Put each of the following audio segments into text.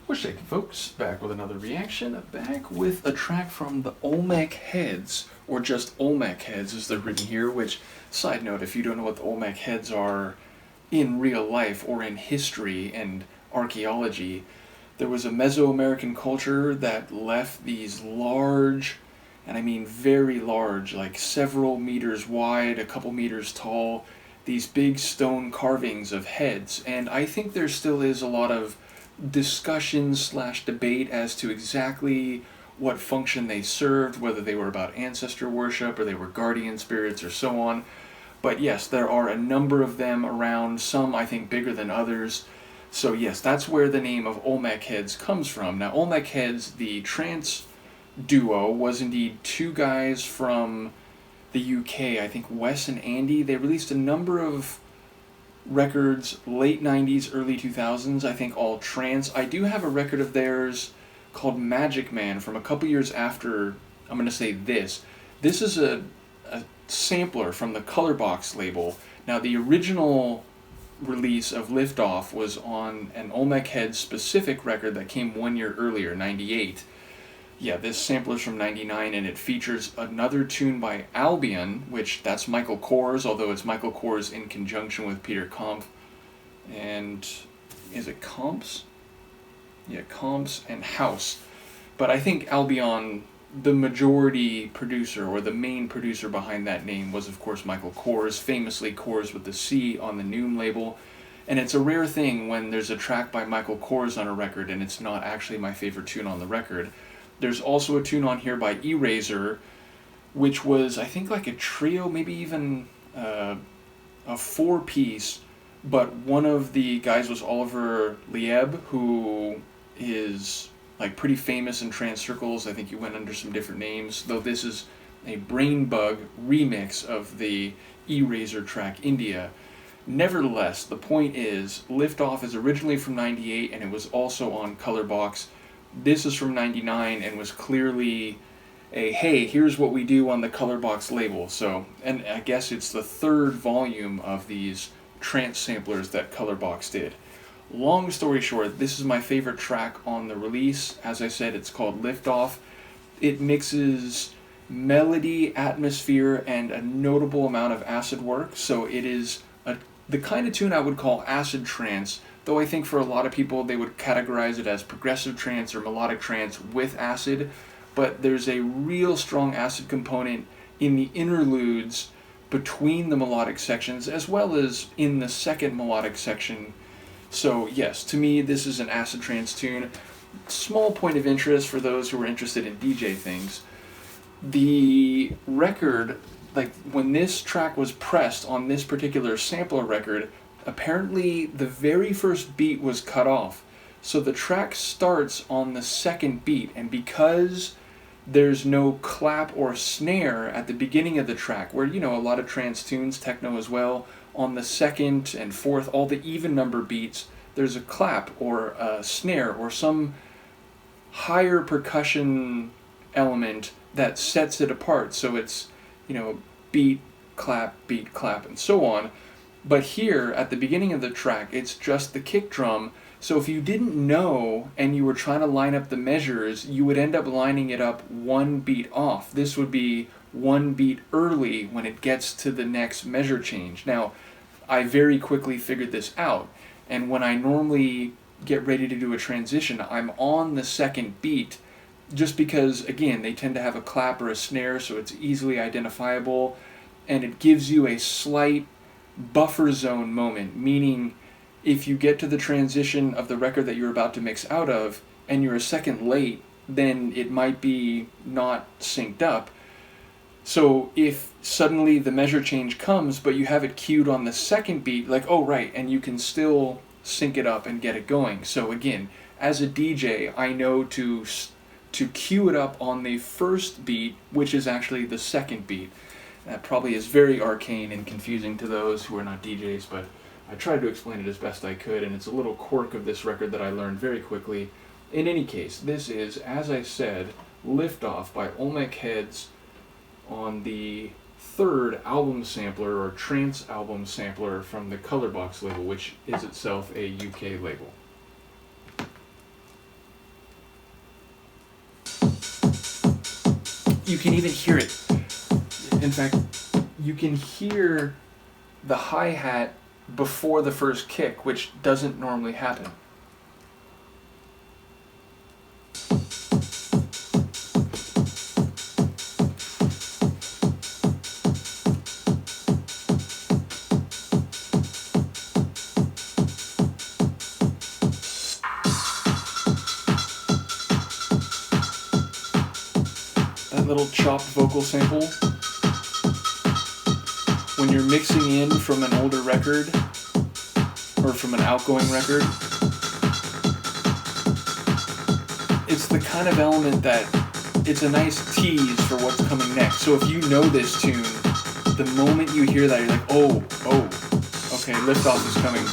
What's shaking, folks? Back with another reaction. Back with a track from the Olmec Heads, or just Olmec Heads as they're written here, which, side note, if you don't know what the Olmec Heads are in real life or in history and archaeology, there was a Mesoamerican culture that left these large, and I mean very large, like several meters wide, a couple meters tall, these big stone carvings of heads. And I think there still is a lot of discussion slash debate as to exactly what function they served, whether they were about ancestor worship or they were guardian spirits or so on. But yes, there are a number of them around, some I think bigger than others. So yes, that's where the name of Olmec Heads comes from. Now Olmec Heads, the trance duo, was indeed two guys from the UK, I think Wes and Andy. They released a number of records, late 90s, early 2000s, I think all trance. I do have a record of theirs called Magic Man from a couple years after, I'm going to say this. This is a sampler from the Colorbox label. Now the original release of Liftoff was on an Olmec Heads specific record that came 1 year earlier, 98. Yeah, this sampler's from 99, and it features another tune by Albion, which that's Michael Kors, although it's Michael Kors in conjunction with Peter Kampf. And is it Kamps? Yeah, Kamps and House. But I think Albion, the majority producer, or the main producer behind that name, was of course Michael Kors, famously Kors with the C on the Noom label. And it's a rare thing when there's a track by Michael Kors on a record and it's not actually my favorite tune on the record. There's also a tune on here by Eraser, which was, I think, like a trio, maybe even a four-piece, but one of the guys was Oliver Lieb, who is like pretty famous in trance circles. I think he went under some different names, though this is a Brain Bug remix of the Eraser track India. Nevertheless, the point is, Liftoff is originally from 98, and it was also on Colorbox. This is from 99 and was clearly a, hey, here's what we do on the Colorbox label. So, and I guess it's the third volume of these trance samplers that Colorbox did. Long story short, this is my favorite track on the release. As I said, it's called Liftoff. It mixes melody, atmosphere, and a notable amount of acid work. So it is the kind of tune I would call acid trance, though I think for a lot of people they would categorize it as progressive trance or melodic trance with acid. But there's a real strong acid component in the interludes between the melodic sections as well as in the second melodic section. So yes, to me this is an acid trance tune. Small point of interest for those who are interested in DJ things. The record, like when this track was pressed on this particular sampler record, apparently the very first beat was cut off. So the track starts on the second beat, and because there's no clap or snare at the beginning of the track, where, you know, a lot of trance tunes, techno as well, on the second and fourth, all the even number beats, there's a clap or a snare or some higher percussion element that sets it apart. So it's, you know, beat, clap, and so on. But here, at the beginning of the track, it's just the kick drum. So if you didn't know and you were trying to line up the measures, you would end up lining it up one beat off. This would be one beat early when it gets to the next measure change. Now, I very quickly figured this out. And when I normally get ready to do a transition, I'm on the second beat, just because, again, they tend to have a clap or a snare, so it's easily identifiable, and it gives you a slight buffer zone moment, meaning if you get to the transition of the record that you're about to mix out of and you're a second late, then it might be not synced up. So if suddenly the measure change comes but you have it queued on the second beat, like, oh right, and you can still sync it up and get it going. So again, as a DJ, I know to cue it up on the first beat, which is actually the second beat. That probably is very arcane and confusing to those who are not DJs, but I tried to explain it as best I could, and it's a little quirk of this record that I learned very quickly. In any case, this is, as I said, Liftoff by Olmec Heads on the third album sampler, or trance album sampler, from the Colorbox label, which is itself a UK label. You can even hear it. In fact, you can hear the hi-hat before the first kick, which doesn't normally happen. That little chopped vocal sample, when you're mixing in from an older record or from an outgoing record, it's the kind of element that it's a nice tease for what's coming next. So if you know this tune, the moment you hear that, you're like, oh, okay, liftoff is coming.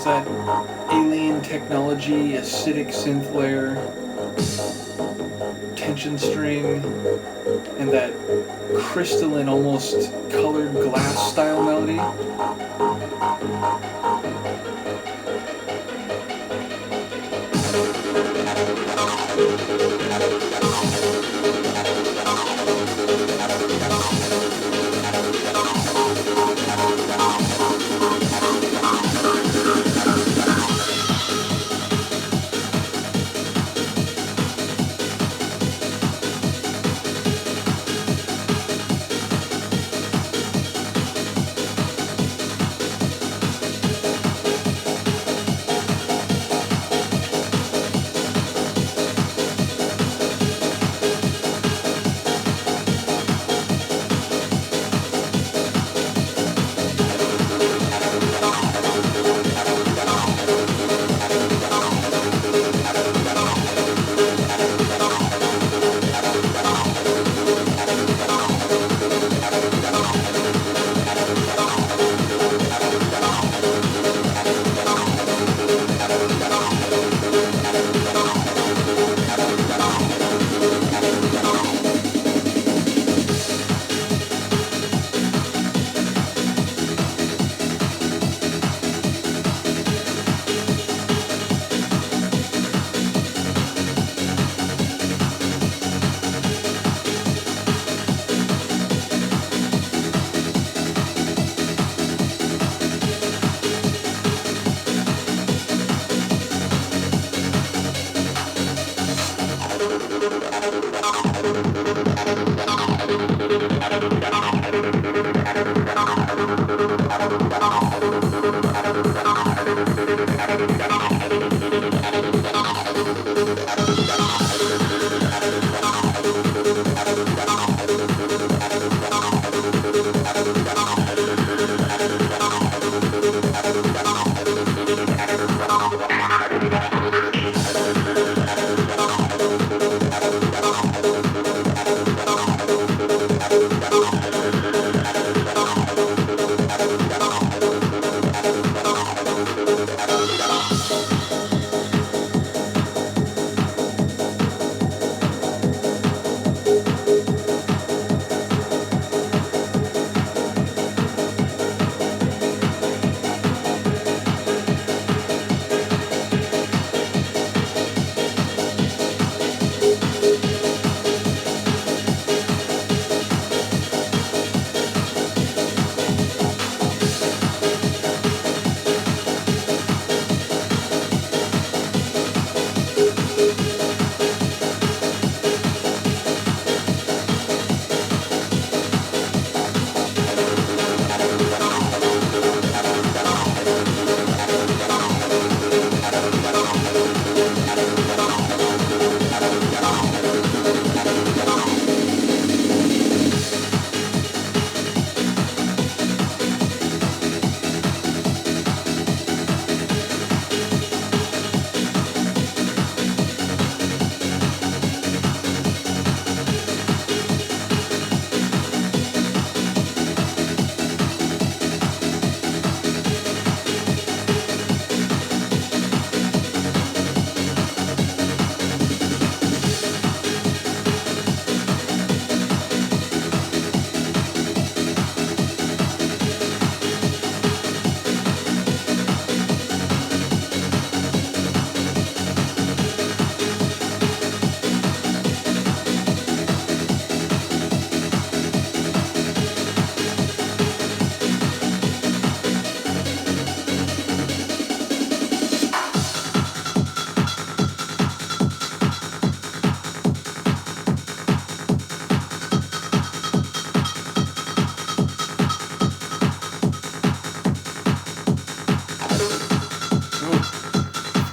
That alien technology, acidic synth layer, tension string, and that crystalline, almost colored glass style melody.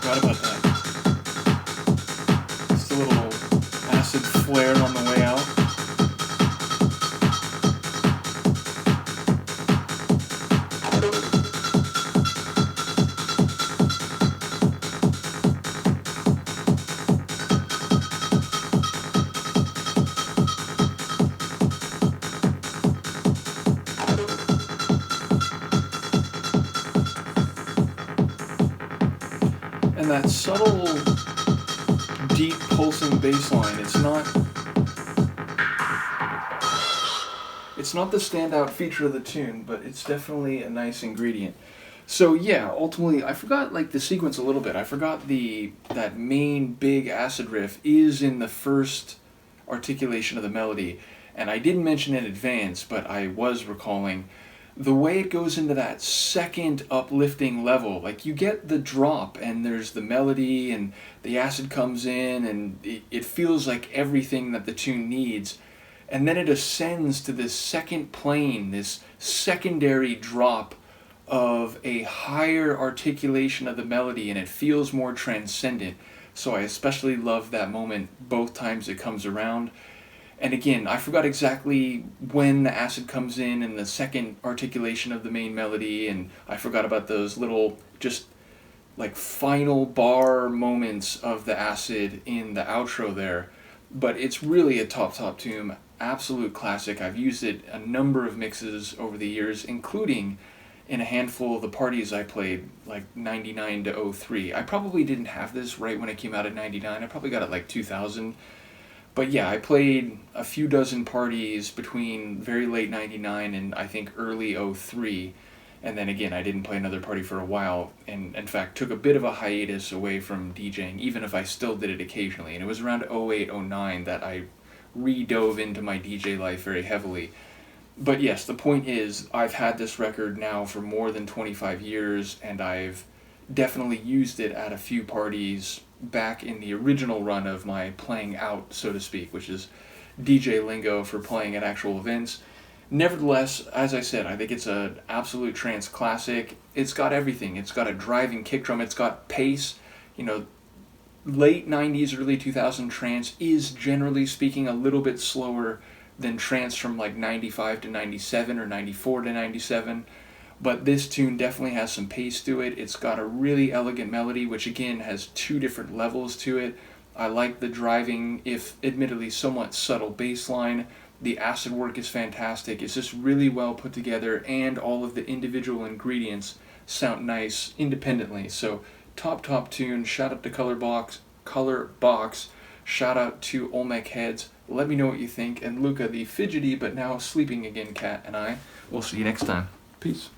Forgot about that. Just a little acid flare on the way out. And that subtle, deep pulsing bass line, it's not the standout feature of the tune, but it's definitely a nice ingredient. So yeah, ultimately, I forgot like the sequence a little bit. I forgot that main big acid riff is in the first articulation of the melody, and I didn't mention in advance, but I was recalling the way it goes into that second uplifting level. Like you get the drop and there's the melody and the acid comes in and it feels like everything that the tune needs, and then it ascends to this second plane, this secondary drop of a higher articulation of the melody, and it feels more transcendent. So I especially love that moment both times it comes around. And again, I forgot exactly when the acid comes in the second articulation of the main melody, and I forgot about those little just like final bar moments of the acid in the outro there. But it's really a top tune, absolute classic. I've used it a number of mixes over the years, including in a handful of the parties I played, like 99 to 03. I probably didn't have this right when it came out in 99. I probably got it like 2000. But yeah, I played a few dozen parties between very late 99 and I think early 03. And then again, I didn't play another party for a while, and in fact took a bit of a hiatus away from DJing, even if I still did it occasionally. And it was around 08, 09 that I re-dove into my DJ life very heavily. But yes, the point is, I've had this record now for more than 25 years, and I've definitely used it at a few parties back in the original run of my playing out, so to speak, which is DJ lingo for playing at actual events. Nevertheless, as I said, I think it's an absolute trance classic. It's got everything. It's got a driving kick drum. It's got pace. You know, late 90s, early 2000 trance is, generally speaking, a little bit slower than trance from like 95 to 97 or 94 to 97. But this tune definitely has some pace to it. It's got a really elegant melody, which again has two different levels to it. I like the driving, if admittedly somewhat subtle bass line, The acid work is fantastic. It's just really well put together, and all of the individual ingredients sound nice independently. So top tune. Shout out to Color Box. Shout out to Olmec Heads. Let me know what you think. And Luca, the fidgety but now sleeping again cat, and I will see you next time. Peace.